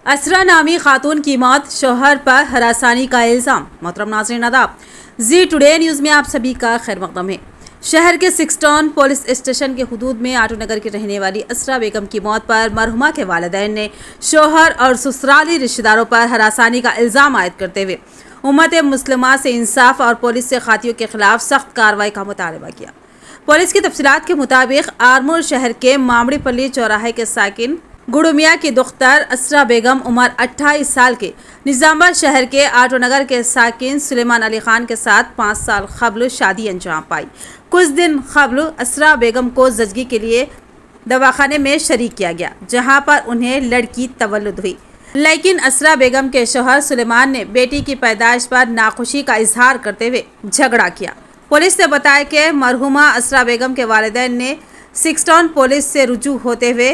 असरा नामी खातून की मौत, शोहर पर हरासानी का इल्ज़ाम। मोहतरम नाज़रीन आदाब, जी टुडे न्यूज़ में आप सभी का खैर मक़दम है। शहर के 6 टाउन पुलिस स्टेशन के हुदूद में आटो नगर की रहने वाली असरा बेगम की मौत पर मरहुमा के वालिदैन ने शोहर और ससुराली रिश्तेदारों पर हरासानी का इल्ज़ाम आयद करते हुए उम्मत मुस्लिमा से इंसाफ और पुलिस से खातियों के खिलाफ सख्त कार्रवाई का मुतालबा किया। पुलिस की तफसीलात के मुताबिक आरमूर शहर के मामड़ीपल्ली चौराहे के साकिन गुड़मिया की दुख्तर असरा बेगम उम्र 28 साल के निज़ामबाद शहर के आटो नगर के साकिन सुलेमान अली खान के साथ 5 साल कबल शादी अंजाम पाई। कुछ दिन कबल असरा बेगम को जजगी के लिए दवाखाने में शरीक किया गया, जहां पर उन्हें लड़की तवल्लुद हुई, लेकिन असरा बेगम के शोहर सुलेमान ने बेटी की पैदाइश पर नाखुशी का इजहार करते हुए झगड़ा किया। पुलिस ने बताया कि मरहुमा असरा बेगम के वालिदैन ने 6 टाउन पुलिस से रुजू होते हुए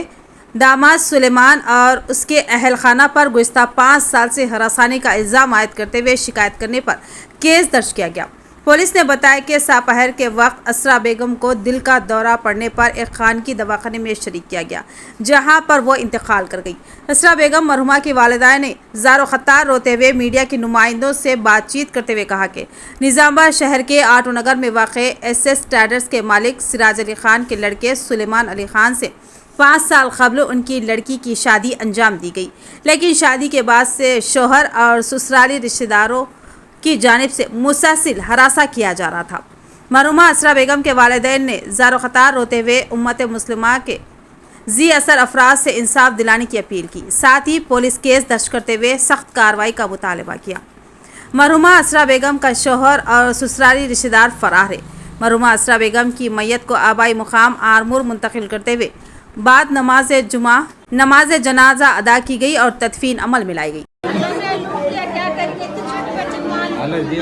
दामाद सुलेमान और उसके अहल खाना पर गुज़िश्ता 5 साल से हरासानी का इल्ज़ाम आयद करते हुए शिकायत करने पर केस दर्ज किया गया। पुलिस ने बताया कि सापहर के वक्त असरा बेगम को दिल का दौरा पड़ने पर एक खानगी दवाखाने में शरीक किया गया, जहां पर वो इंतकाल कर गई। असरा बेगम मरहुमा की वालिदा ने ज़ारो ख़तार रोते हुए मीडिया के नुमाइंदों से बातचीत करते हुए कहा कि निज़ामबाद शहर के आटो नगर में वाक़ SS ट्रेडर्स के मालिक सिराज अली खान के लड़के सुलेमान अली खान से 5 साल कबल उनकी लड़की की शादी अंजाम दी गई, लेकिन शादी के बाद से शोहर और ससुराली रिश्तेदारों की जानिब से मुसलसल हरासा किया जा रहा था। मरहुमा असरा बेगम के वालिदैन ने ज़ारो ख़तार रोते हुए उम्मत मुस्लिमा के जी असर अफराद से इंसाफ दिलाने की अपील की, साथ ही पुलिस केस दर्ज करते हुए सख्त कार्रवाई का मुतालबा किया। मरहुमा असरा बेगम का शोहर और ससुराली रिश्तेदार फरार है। मरहुमा असरा बेगम की मैयत को आबाई मुकाम आरमूर मुंतकिल करते हुए बाद नमाज जनाजा अदा की गई और तदफीन अमल में लाई गई। అలా ఇది